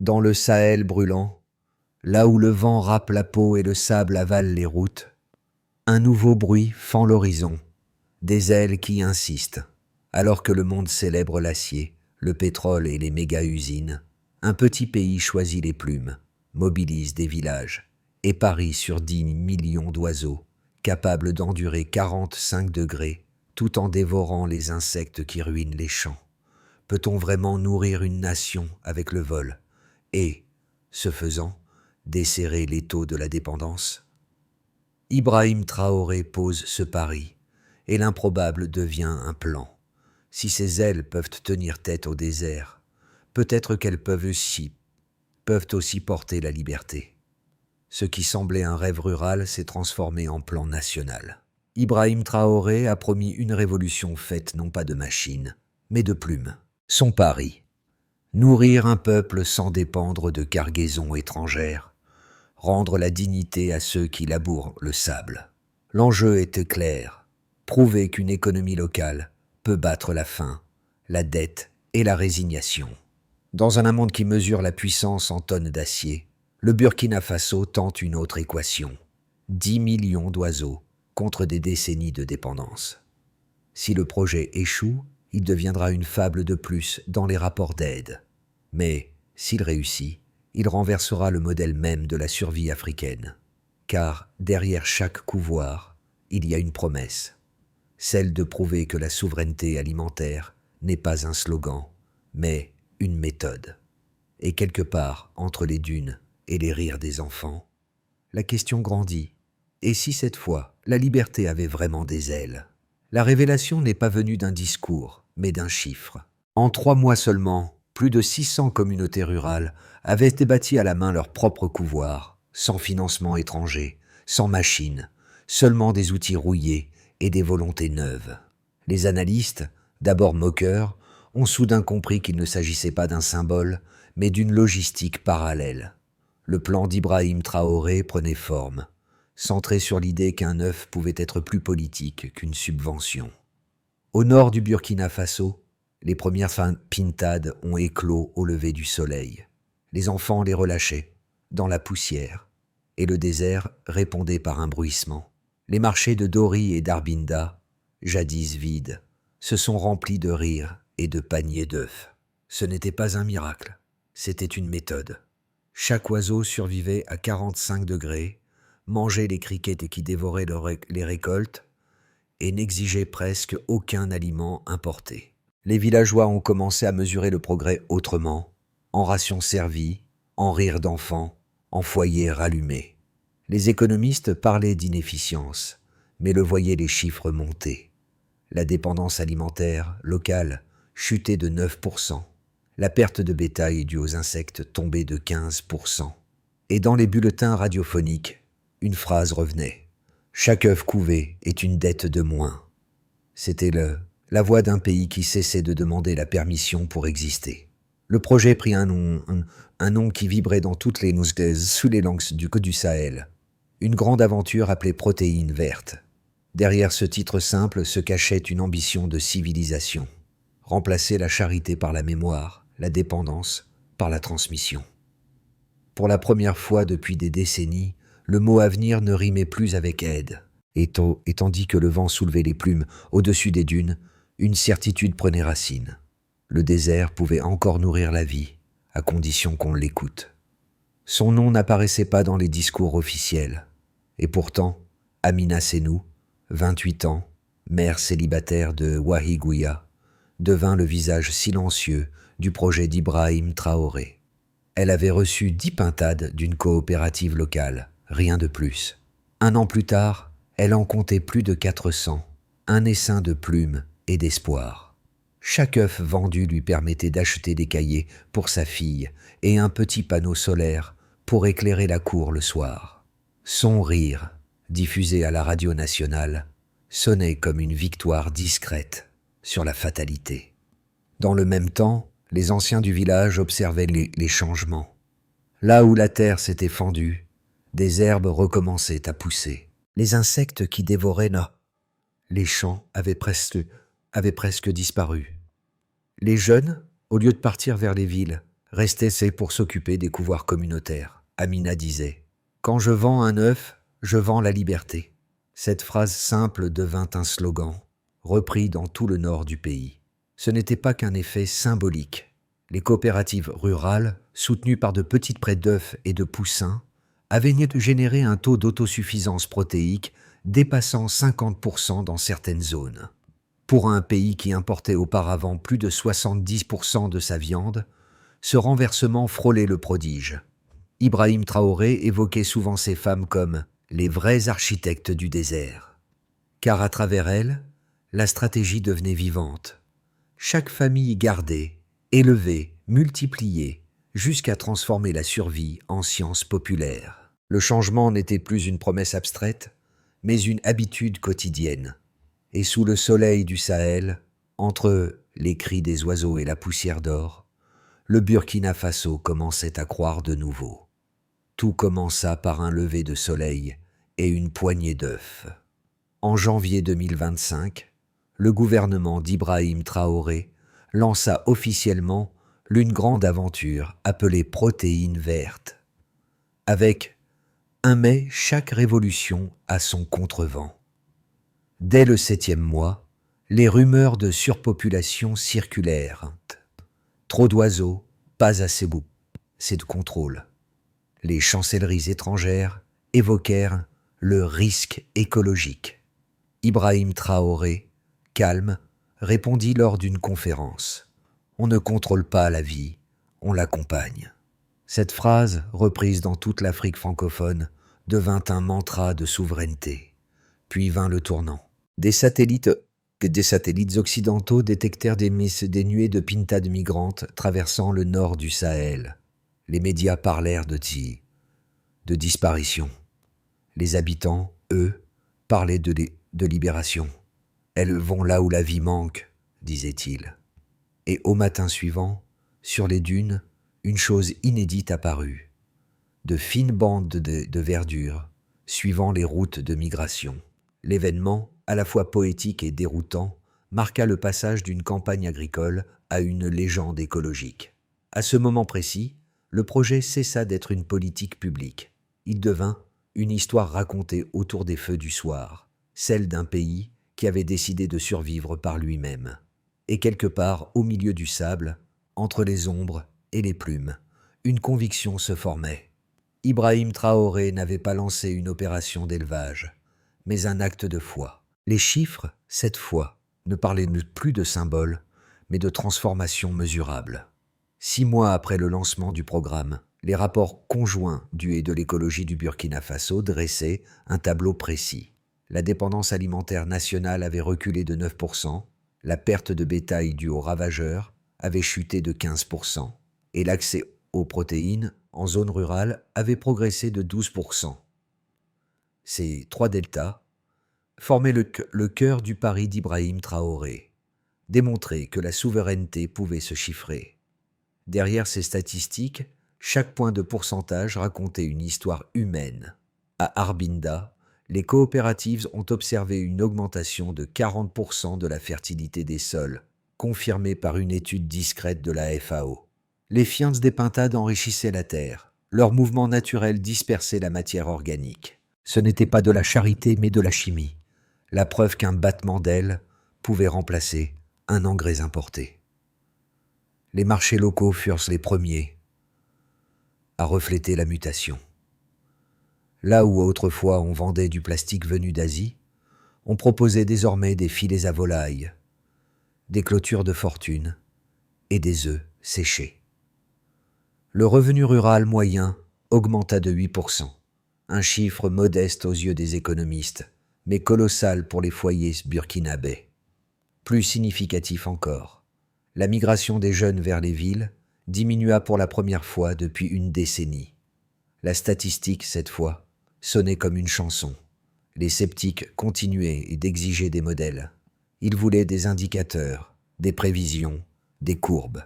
Dans le Sahel brûlant, là où le vent râpe la peau et le sable avale les routes, un nouveau bruit fend l'horizon, des ailes qui insistent, alors que le monde célèbre l'acier, le pétrole et les méga-usines. Un petit pays choisit les plumes, mobilise des villages et parie sur 10 millions d'oiseaux, capables d'endurer 45 degrés, tout en dévorant les insectes qui ruinent les champs. Peut-on vraiment nourrir une nation avec le vol et, ce faisant, desserrer l'étau de la dépendance? Ibrahim Traoré pose ce pari, et l'improbable devient un plan. Si ces ailes peuvent tenir tête au désert, peut-être qu'elles peuvent aussi porter la liberté. Ce qui semblait un rêve rural s'est transformé en plan national. Ibrahim Traoré a promis une révolution faite non pas de machines, mais de plumes. Son pari: nourrir un peuple sans dépendre de cargaisons étrangères, rendre la dignité à ceux qui labourent le sable. L'enjeu était clair: prouver qu'une économie locale peut battre la faim, la dette et la résignation. Dans un monde qui mesure la puissance en tonnes d'acier, le Burkina Faso tente une autre équation: 10 millions d'oiseaux contre des décennies de dépendance. Si le projet échoue, il deviendra une fable de plus dans les rapports d'aide. Mais, s'il réussit, il renversera le modèle même de la survie africaine. Car, derrière chaque couvoir, il y a une promesse, celle de prouver que la souveraineté alimentaire n'est pas un slogan, mais une méthode. Et quelque part, entre les dunes et les rires des enfants, la question grandit. Et si cette fois, la liberté avait vraiment des ailes? La révélation n'est pas venue d'un discours, mais d'un chiffre. En 3 mois seulement, plus de 600 communautés rurales avaient été bâties à la main leur propre couvoir, sans financement étranger, sans machines, seulement des outils rouillés et des volontés neuves. Les analystes, d'abord moqueurs, ont soudain compris qu'il ne s'agissait pas d'un symbole, mais d'une logistique parallèle. Le plan d'Ibrahim Traoré prenait forme, centré sur l'idée qu'un œuf pouvait être plus politique qu'une subvention. Au nord du Burkina Faso, les premières pintades ont éclos au lever du soleil. Les enfants les relâchaient, dans la poussière, et le désert répondait par un bruissement. Les marchés de Dori et d'Arbinda, jadis vides, se sont remplis de rires et de paniers d'œufs. Ce n'était pas un miracle, c'était une méthode. Chaque oiseau survivait à 45 degrés, mangeait les criquets qui dévoraient les récoltes et n'exigeait presque aucun aliment importé. Les villageois ont commencé à mesurer le progrès autrement, en rations servies, en rires d'enfants, en foyers rallumés. Les économistes parlaient d'inefficience, mais le voyaient les chiffres monter. La dépendance alimentaire locale chutait de 9%. La perte de bétail due aux insectes tombait de 15%. Et dans les bulletins radiophoniques, une phrase revenait: chaque œuf couvé est une dette de moins. C'était la voix d'un pays qui cessait de demander la permission pour exister. Le projet prit un nom qui vibrait dans toutes les sous les langues du Sahel. Une grande aventure appelée Protéines vertes. Derrière ce titre simple se cachait une ambition de civilisation. Remplacer la charité par la mémoire, la dépendance par la transmission. Pour la première fois depuis des décennies, le mot avenir ne rimait plus avec aide. Et tandis que le vent soulevait les plumes au-dessus des dunes, une certitude prenait racine. Le désert pouvait encore nourrir la vie, à condition qu'on l'écoute. Son nom n'apparaissait pas dans les discours officiels. Et pourtant, Amina Senou, 28 ans, mère célibataire de Wahigouya, devint le visage silencieux du projet d'Ibrahim Traoré. Elle avait reçu 10 pintades d'une coopérative locale, rien de plus. 1 an plus tard, elle en comptait plus de 400, un essaim de plumes et d'espoir. Chaque œuf vendu lui permettait d'acheter des cahiers pour sa fille et un petit panneau solaire pour éclairer la cour le soir. Son rire, diffusé à la radio nationale, sonnait comme une victoire discrète sur la fatalité. Dans le même temps, les anciens du village observaient les changements. Là où la terre s'était fendue, des herbes recommençaient à pousser. Les insectes qui dévoraient les champs avaient presque disparu. Les jeunes, au lieu de partir vers les villes, Restait c'est pour s'occuper des couvoirs communautaires. Amina disait « Quand je vends un œuf, je vends la liberté ». Cette phrase simple devint un slogan, repris dans tout le nord du pays. Ce n'était pas qu'un effet symbolique. Les coopératives rurales, soutenues par de petites prêts d'œufs et de poussins, avaient généré un taux d'autosuffisance protéique dépassant 50% dans certaines zones. Pour un pays qui importait auparavant plus de 70% de sa viande, ce renversement frôlait le prodige. Ibrahim Traoré évoquait souvent ces femmes comme les vrais architectes du désert. Car à travers elles, la stratégie devenait vivante. Chaque famille gardait, élevait, multipliait, jusqu'à transformer la survie en science populaire. Le changement n'était plus une promesse abstraite, mais une habitude quotidienne. Et sous le soleil du Sahel, entre les cris des oiseaux et la poussière d'or, le Burkina Faso commençait à croire de nouveau. Tout commença par un lever de soleil et une poignée d'œufs. En janvier 2025, le gouvernement d'Ibrahim Traoré lança officiellement l'une grande aventure appelée Protéines vertes. Avec un mai, chaque révolution a son contrevent. Dès le 7e mois, les rumeurs de surpopulation circulèrent. Trop d'oiseaux, pas assez de contrôle. Les chancelleries étrangères évoquèrent le risque écologique. Ibrahim Traoré, calme, répondit lors d'une conférence « On ne contrôle pas la vie, on l'accompagne ». Cette phrase, reprise dans toute l'Afrique francophone, devint un mantra de souveraineté. Puis vint le tournant. Des satellites occidentaux détectèrent des nuées de pintades migrantes traversant le nord du Sahel. Les médias parlèrent de disparition. Les habitants, eux, parlaient de libération. « Elles vont là où la vie manque », disait-il. Et au matin suivant, sur les dunes, une chose inédite apparut. De fines bandes de verdure, suivant les routes de migration. L'événement, à la fois poétique et déroutant, marqua le passage d'une campagne agricole à une légende écologique. À ce moment précis, le projet cessa d'être une politique publique. Il devint une histoire racontée autour des feux du soir, celle d'un pays qui avait décidé de survivre par lui-même. Et quelque part, au milieu du sable, entre les ombres et les plumes, une conviction se formait. Ibrahim Traoré n'avait pas lancé une opération d'élevage, mais un acte de foi. Les chiffres, cette fois, ne parlaient plus de symboles, mais de transformations mesurables. 6 mois après le lancement du programme, les rapports conjoints du et de l'écologie du Burkina Faso dressaient un tableau précis. La dépendance alimentaire nationale avait reculé de 9%, la perte de bétail due aux ravageurs avait chuté de 15%, et l'accès aux protéines en zone rurale avait progressé de 12%. Ces 3 deltas formaient le cœur du pari d'Ibrahim Traoré, démontrer que la souveraineté pouvait se chiffrer. Derrière ces statistiques, chaque point de pourcentage racontait une histoire humaine. À Arbinda, les coopératives ont observé une augmentation de 40% de la fertilité des sols, confirmée par une étude discrète de la FAO. Les fientes des pintades enrichissaient la terre. Leur mouvement naturel dispersait la matière organique. Ce n'était pas de la charité, mais de la chimie. La preuve qu'un battement d'ailes pouvait remplacer un engrais importé. Les marchés locaux furent les premiers à refléter la mutation. Là où autrefois on vendait du plastique venu d'Asie, on proposait désormais des filets à volaille, des clôtures de fortune et des œufs séchés. Le revenu rural moyen augmenta de 8%, un chiffre modeste aux yeux des économistes, mais colossal pour les foyers burkinabés. Plus significatif encore, la migration des jeunes vers les villes diminua pour la première fois depuis une décennie. La statistique, cette fois, sonnait comme une chanson. Les sceptiques continuaient d'exiger des modèles. Ils voulaient des indicateurs, des prévisions, des courbes.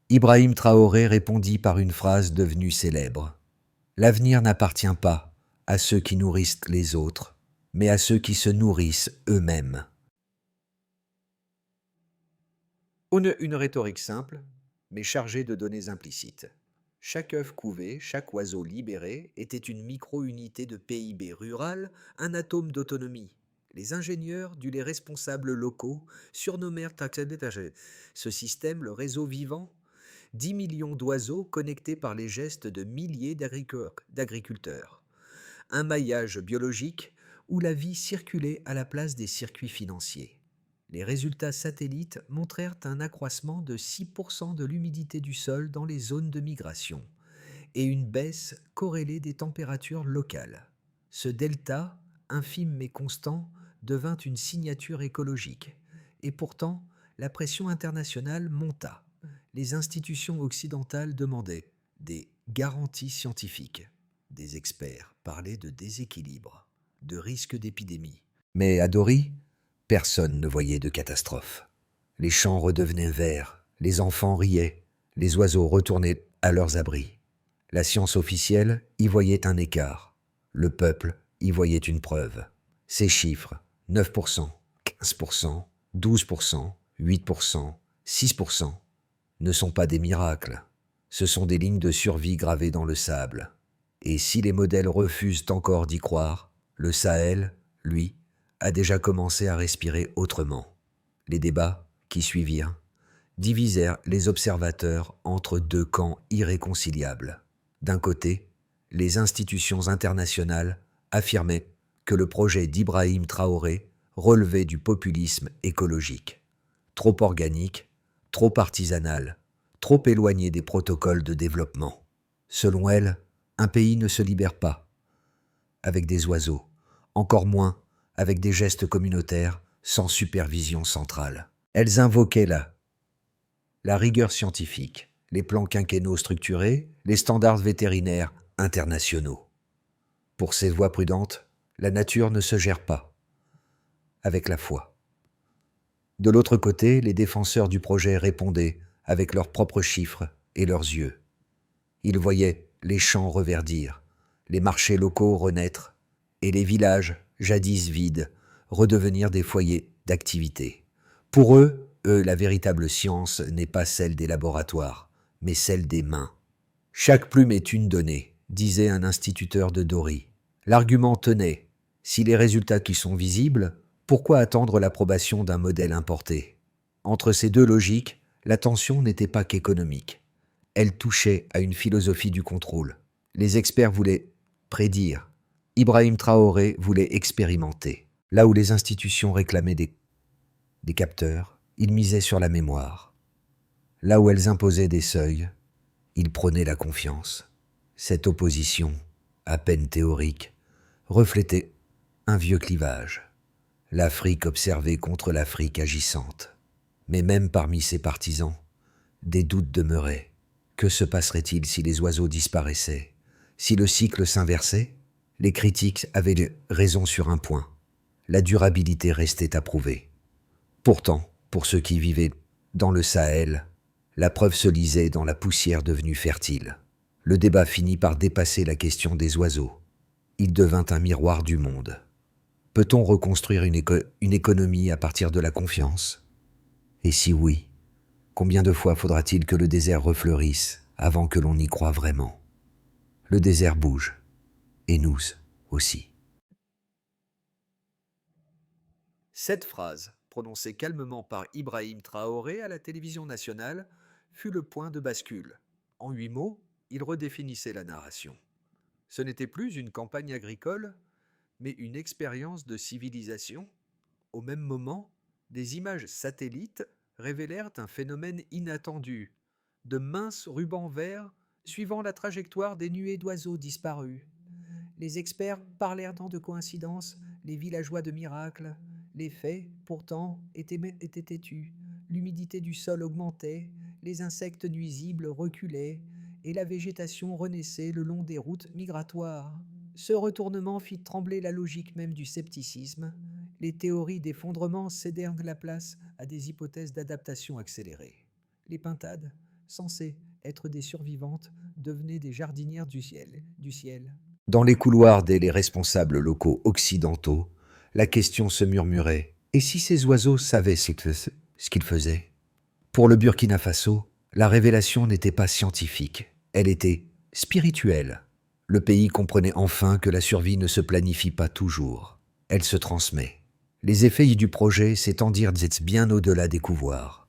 Ibrahim Traoré répondit par une phrase devenue célèbre. « L'avenir n'appartient pas à ceux qui nourrissent les autres, mais à ceux qui se nourrissent eux-mêmes. » Une rhétorique simple, mais chargée de données implicites. Chaque œuf couvé, chaque oiseau libéré était une micro-unité de PIB rural, un atome d'autonomie. Les ingénieurs, dû les responsables locaux, surnommèrent ce système le réseau vivant. 10 millions d'oiseaux connectés par les gestes de milliers d'agriculteurs. Un maillage biologique où la vie circulait à la place des circuits financiers. Les résultats satellites montrèrent un accroissement de 6% de l'humidité du sol dans les zones de migration et une baisse corrélée des températures locales. Ce delta, infime mais constant, devint une signature écologique. Et pourtant, la pression internationale monta. Les institutions occidentales demandaient des garanties scientifiques. Des experts parlaient de déséquilibre, de risque d'épidémie. Mais à Dori, personne ne voyait de catastrophe. Les champs redevenaient verts, les enfants riaient, les oiseaux retournaient à leurs abris. La science officielle y voyait un écart. Le peuple y voyait une preuve. Ces chiffres, 9%, 15%, 12%, 8%, 6%, ne sont pas des miracles. Ce sont des lignes de survie gravées dans le sable. Et si les modèles refusent encore d'y croire, le Sahel, lui, a déjà commencé à respirer autrement. Les débats qui suivirent divisèrent les observateurs entre deux camps irréconciliables. D'un côté, les institutions internationales affirmaient que le projet d'Ibrahim Traoré relevait du populisme écologique, trop organique, trop artisanal, trop éloigné des protocoles de développement. Selon elles, un pays ne se libère pas avec des oiseaux, encore moins avec des gestes communautaires sans supervision centrale. Elles invoquaient la rigueur scientifique, les plans quinquennaux structurés, les standards vétérinaires internationaux. Pour ces voix prudentes, la nature ne se gère pas avec la foi. De l'autre côté, les défenseurs du projet répondaient avec leurs propres chiffres et leurs yeux. Ils voyaient les champs reverdir, les marchés locaux renaître et les villages, jadis vides, redevenir des foyers d'activité. Pour eux, la véritable science n'est pas celle des laboratoires, mais celle des mains. Chaque plume est une donnée, disait un instituteur de Dori. L'argument tenait. Si les résultats qui sont visibles, pourquoi attendre l'approbation d'un modèle importé? Entre ces deux logiques, la tension n'était pas qu'économique. Elle touchait à une philosophie du contrôle. Les experts voulaient prédire. Ibrahim Traoré voulait expérimenter. Là où les institutions réclamaient des capteurs, il misait sur la mémoire. Là où elles imposaient des seuils, il prônait la confiance. Cette opposition, à peine théorique, reflétait un vieux clivage. L'Afrique observée contre l'Afrique agissante. Mais même parmi ses partisans, des doutes demeuraient. Que se passerait-il si les oiseaux disparaissaient? Si le cycle s'inversait? Les critiques avaient raison sur un point. La durabilité restait à prouver. Pourtant, pour ceux qui vivaient dans le Sahel, la preuve se lisait dans la poussière devenue fertile. Le débat finit par dépasser la question des oiseaux. Il devint un miroir du monde. Peut-on reconstruire une économie à partir de la confiance? Et si oui, combien de fois faudra-t-il que le désert refleurisse avant que l'on y croie vraiment? Le désert bouge, et nous aussi. Cette phrase, prononcée calmement par Ibrahim Traoré à la télévision nationale, fut le point de bascule. En 8 mots, il redéfinissait la narration. Ce n'était plus une campagne agricole, mais une expérience de civilisation. Au même moment, des images satellites révélèrent un phénomène inattendu, de minces rubans verts suivant la trajectoire des nuées d'oiseaux disparus. Les experts parlèrent de coïncidences, les villageois de miracles. Les faits, pourtant, étaient têtus. L'humidité du sol augmentait, les insectes nuisibles reculaient, et la végétation renaissait le long des routes migratoires. Ce retournement fit trembler la logique même du scepticisme. Les théories d'effondrement cédèrent la place à des hypothèses d'adaptation accélérée. Les pintades, censées être des survivantes, devenaient des jardinières du ciel. Dans les couloirs des responsables locaux occidentaux, la question se murmurait. Et si ces oiseaux savaient ce qu'ils faisaient? Pour le Burkina Faso, la révélation n'était pas scientifique, Elle était spirituelle. Le pays comprenait enfin que la survie ne se planifie pas toujours. Elle se transmet. Les effets du projet s'étendirent bien au-delà des couvoirs.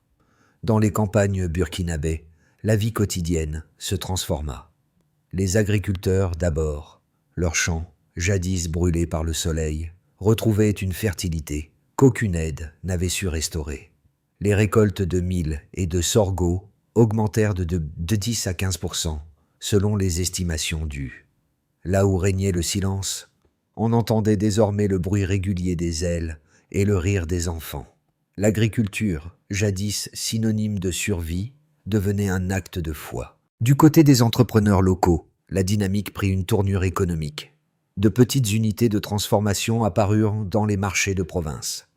Dans les campagnes burkinabées, la vie quotidienne se transforma. Les agriculteurs d'abord, leurs champs, jadis brûlés par le soleil, retrouvaient une fertilité qu'aucune aide n'avait su restaurer. Les récoltes de mil et de sorgho augmentèrent de 10 à 15%, selon les estimations dues. Là où régnait le silence, on entendait désormais le bruit régulier des ailes et le rire des enfants. L'agriculture, jadis synonyme de survie, devenait un acte de foi. Du côté des entrepreneurs locaux, la dynamique prit une tournure économique. De petites unités de transformation apparurent dans les marchés de province.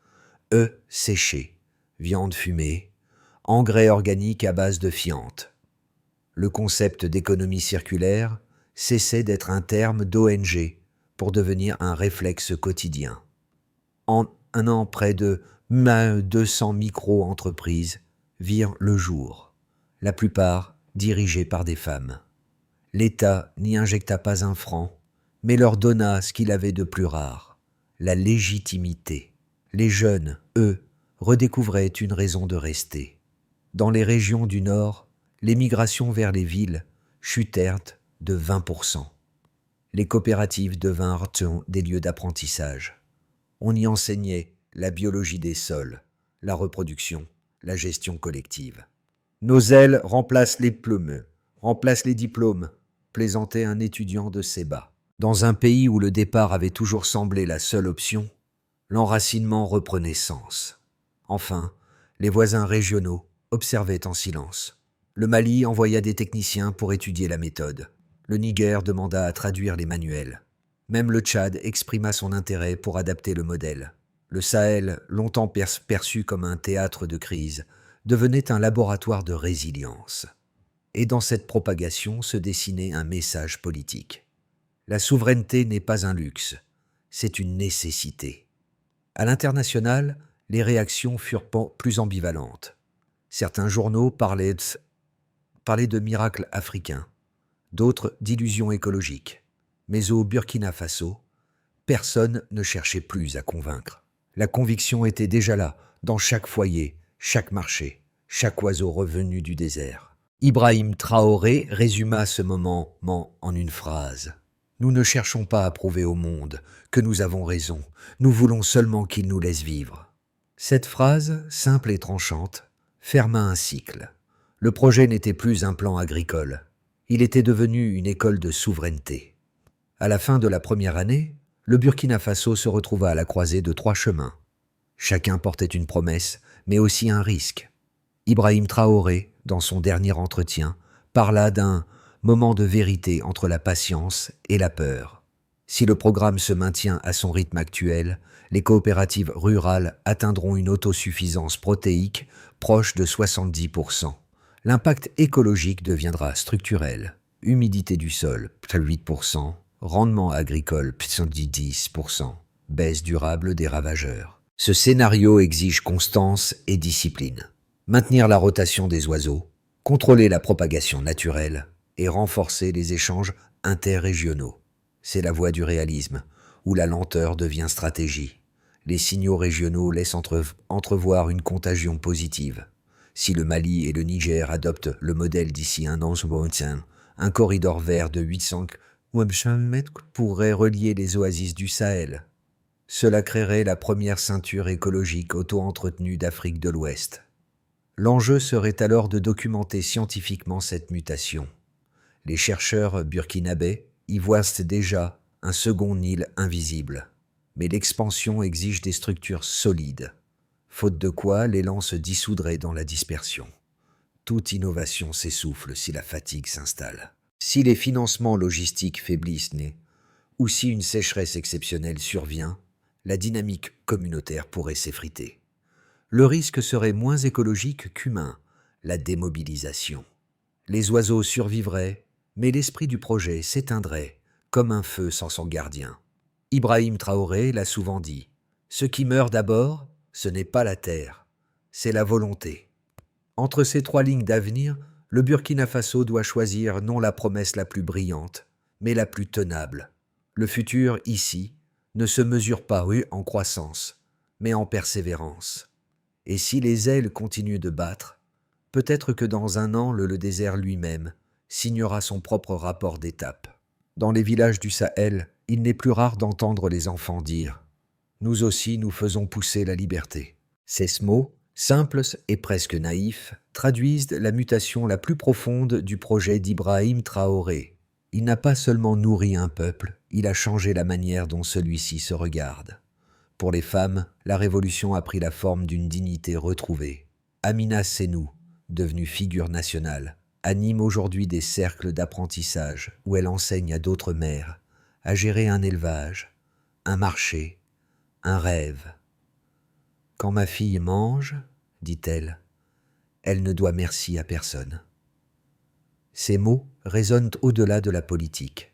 Œufs séchés, viande fumée, engrais organiques à base de fiente. Le concept d'économie circulaire cessait d'être un terme d'ONG pour devenir un réflexe quotidien. En un an, près de 200 micro-entreprises virent le jour, la plupart dirigées par des femmes. L'État n'y injecta pas un franc, mais leur donna ce qu'il avait de plus rare, la légitimité. Les jeunes, eux, redécouvraient une raison de rester. Dans les régions du Nord, les migrations vers les villes chutèrent de 20%. Les coopératives devinrent des lieux d'apprentissage. On y enseignait la biologie des sols, la reproduction, la gestion collective. Nos ailes remplacent les plumes, remplacent les diplômes, plaisantait un étudiant de Séba. Dans un pays où le départ avait toujours semblé la seule option, l'enracinement reprenait sens. Enfin, les voisins régionaux observaient en silence. Le Mali envoya des techniciens pour étudier la méthode. Le Niger demanda à traduire les manuels. Même le Tchad exprima son intérêt pour adapter le modèle. Le Sahel, longtemps perçu comme un théâtre de crise, devenait un laboratoire de résilience. Et dans cette propagation se dessinait un message politique. La souveraineté n'est pas un luxe, c'est une nécessité. À l'international, les réactions furent plus ambivalentes. Certains journaux parlaient de miracles africains, d'autres d'illusions écologiques. Mais au Burkina Faso, personne ne cherchait plus à convaincre. La conviction était déjà là, dans chaque foyer, chaque marché, chaque oiseau revenu du désert. Ibrahim Traoré résuma ce moment en une phrase. « Nous ne cherchons pas à prouver au monde que nous avons raison, nous voulons seulement qu'il nous laisse vivre. » Cette phrase, simple et tranchante, ferma un cycle. Le projet n'était plus un plan agricole, il était devenu une école de souveraineté. À la fin de la première année, le Burkina Faso se retrouva à la croisée de 3 chemins. Chacun portait une promesse, mais aussi un risque. Ibrahim Traoré, dans son dernier entretien, parla d'un moment de vérité entre la patience et la peur. Si le programme se maintient à son rythme actuel, les coopératives rurales atteindront une autosuffisance protéique proche de 70%. L'impact écologique deviendra structurel. Humidité du sol, 8%, rendement agricole, 10%, baisse durable des ravageurs. Ce scénario exige constance et discipline. Maintenir la rotation des oiseaux, contrôler la propagation naturelle et renforcer les échanges interrégionaux. C'est la voie du réalisme, où la lenteur devient stratégie. Les signaux régionaux laissent entrevoir une contagion positive. Si le Mali et le Niger adoptent le modèle d'ici un an, un corridor vert de 800 km pourrait relier les oasis du Sahel. Cela créerait la première ceinture écologique auto-entretenue d'Afrique de l'Ouest. L'enjeu serait alors de documenter scientifiquement cette mutation. Les chercheurs burkinabés y voient déjà un second Nil invisible. Mais l'expansion exige des structures solides, faute de quoi l'élan se dissoudrait dans la dispersion. Toute innovation s'essouffle si la fatigue s'installe. Si les financements logistiques faiblissent, ou si une sécheresse exceptionnelle survient, la dynamique communautaire pourrait s'effriter. Le risque serait moins écologique qu'humain, la démobilisation. Les oiseaux survivraient, mais l'esprit du projet s'éteindrait, comme un feu sans son gardien. Ibrahim Traoré l'a souvent dit, « Ce qui meurt d'abord, ce n'est pas la terre, c'est la volonté. » Entre ces 3 lignes d'avenir, Le Burkina Faso doit choisir non la promesse la plus brillante, mais la plus tenable. Le futur, ici, ne se mesure pas en croissance, mais en persévérance. Et si les ailes continuent de battre, peut-être que dans un an, le désert lui-même signera son propre rapport d'étape. Dans les villages du Sahel, il n'est plus rare d'entendre les enfants dire « Nous aussi, nous faisons pousser la liberté ». Ces mots, simples et presque naïfs, traduisent la mutation la plus profonde du projet d'Ibrahim Traoré. Il n'a pas seulement nourri un peuple, il a changé la manière dont celui-ci se regarde. Pour les femmes, la révolution a pris la forme d'une dignité retrouvée. Amina Senou, devenue figure nationale, anime aujourd'hui des cercles d'apprentissage où elle enseigne à d'autres mères à gérer un élevage, un marché, un rêve. « Quand ma fille mange, dit-elle, elle ne doit merci à personne. » Ces mots résonnent au-delà de la politique.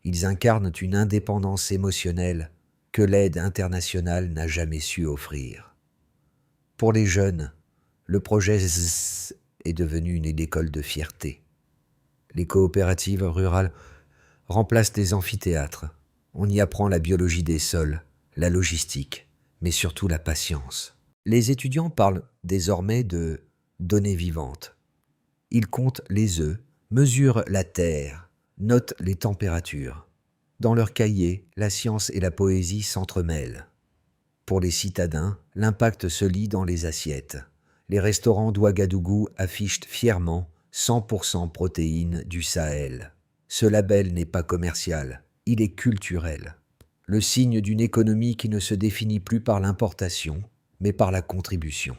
Ils incarnent une indépendance émotionnelle que l'aide internationale n'a jamais su offrir. Pour les jeunes, le projet ZZZ est devenu une école de fierté. Les coopératives rurales remplacent des amphithéâtres. On y apprend la biologie des sols, la logistique, mais surtout la patience. Les étudiants parlent désormais de données vivantes. Ils comptent les œufs, mesurent la terre, notent les températures. Dans leurs cahiers, la science et la poésie s'entremêlent. Pour les citadins, l'impact se lit dans les assiettes. Les restaurants d'Ouagadougou affichent fièrement 100% protéines du Sahel. Ce label n'est pas commercial, il est culturel. Le signe d'une économie qui ne se définit plus par l'importation, mais par la contribution.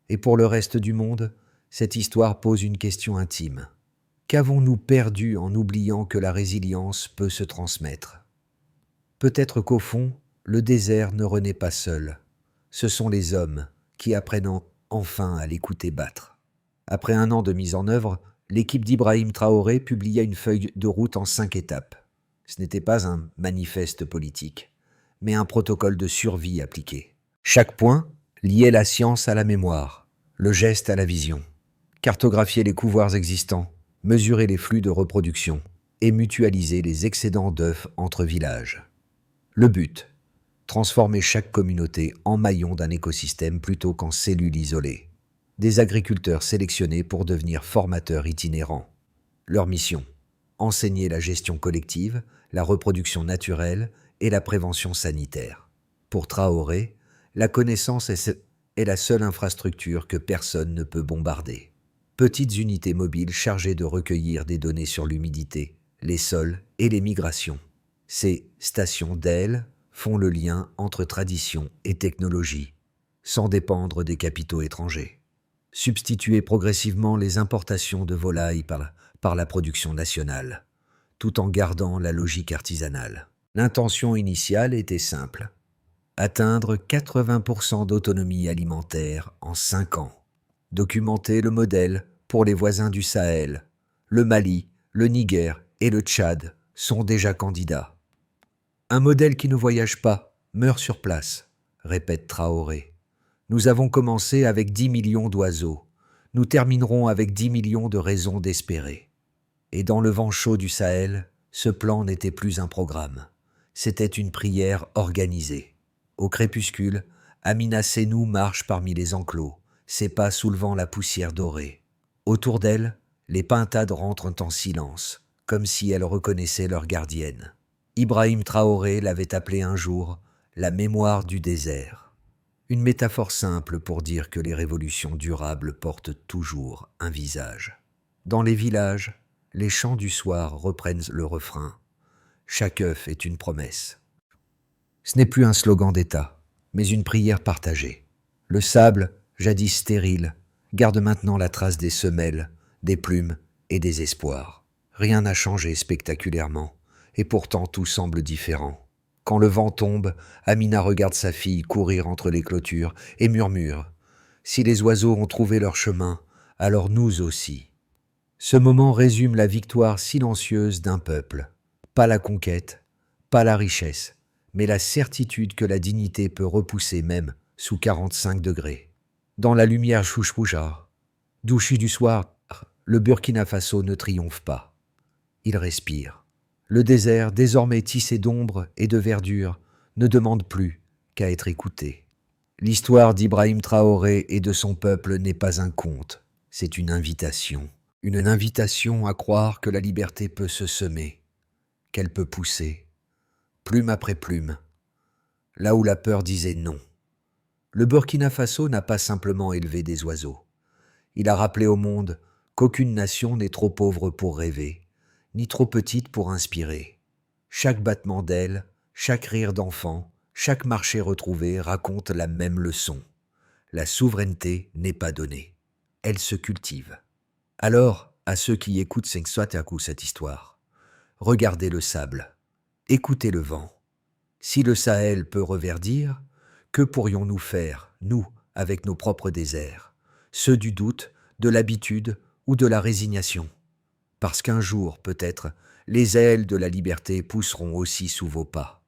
Et pour le reste du monde, cette histoire pose une question intime. Qu'avons-nous perdu en oubliant que la résilience peut se transmettre? Peut-être qu'au fond, le désert ne renaît pas seul. Ce sont les hommes qui apprennent enfin à l'écouter battre. Après un an de mise en œuvre, l'équipe d'Ibrahim Traoré publia une feuille de route en 5 étapes. Ce n'était pas un manifeste politique, mais un protocole de survie appliqué. Chaque point liait la science à la mémoire, le geste à la vision. Cartographier les couvoirs existants, mesurer les flux de reproduction et mutualiser les excédents d'œufs entre villages. Le but, transformer chaque communauté en maillon d'un écosystème plutôt qu'en cellule isolée. Des agriculteurs sélectionnés pour devenir formateurs itinérants. Leur mission, enseigner la gestion collective, la reproduction naturelle et la prévention sanitaire. Pour Traoré, la connaissance est la seule infrastructure que personne ne peut bombarder. Petites unités mobiles chargées de recueillir des données sur l'humidité, les sols et les migrations. Ces stations d'ailes font le lien entre tradition et technologie, sans dépendre des capitaux étrangers. Substituer progressivement les importations de volailles par la production nationale, tout en gardant la logique artisanale. L'intention initiale était simple. Atteindre 80% d'autonomie alimentaire en 5 ans. Documenter le modèle pour les voisins du Sahel. Le Mali, le Niger et le Tchad sont déjà candidats. Un modèle qui ne voyage pas, meurt sur place, répète Traoré. Nous avons commencé avec 10 millions d'oiseaux. Nous terminerons avec 10 millions de raisons d'espérer. Et dans le vent chaud du Sahel, ce plan n'était plus un programme. C'était une prière organisée. Au crépuscule, Amina Senou marche parmi les enclos, ses pas soulevant la poussière dorée. Autour d'elle, les pintades rentrent en silence, comme si elles reconnaissaient leur gardienne. Ibrahim Traoré l'avait appelée un jour « la mémoire du désert ». Une métaphore simple pour dire que les révolutions durables portent toujours un visage. Dans les villages, les chants du soir reprennent le refrain. Chaque œuf est une promesse. Ce n'est plus un slogan d'État, mais une prière partagée. Le sable, jadis stérile, garde maintenant la trace des semelles, des plumes et des espoirs. Rien n'a changé spectaculairement, et pourtant tout semble différent. Quand le vent tombe, Amina regarde sa fille courir entre les clôtures et murmure « Si les oiseaux ont trouvé leur chemin, alors nous aussi ». Ce moment résume la victoire silencieuse d'un peuple. Pas la conquête, pas la richesse, mais la certitude que la dignité peut repousser même sous 45 degrés. Dans la lumière chouchouja, douchue du soir, Le Burkina Faso ne triomphe pas. Il respire. Le désert, désormais tissé d'ombre et de verdure, ne demande plus qu'à être écouté. L'histoire d'Ibrahim Traoré et de son peuple n'est pas un conte, c'est une invitation. Une invitation à croire que la liberté peut se semer, qu'elle peut pousser, plume après plume, là où la peur disait non. Le Burkina Faso n'a pas simplement élevé des oiseaux. Il a rappelé au monde qu'aucune nation n'est trop pauvre pour rêver, ni trop petite pour inspirer. Chaque battement d'aile, chaque rire d'enfant, chaque marché retrouvé raconte la même leçon. La souveraineté n'est pas donnée, elle se cultive. Alors, à ceux qui écoutent Sengsuataku cette histoire, regardez le sable, écoutez le vent. Si le Sahel peut reverdir, que pourrions-nous faire, nous, avec nos propres déserts, ceux du doute, de l'habitude ou de la résignation? Parce qu'un jour, peut-être, les ailes de la liberté pousseront aussi sous vos pas.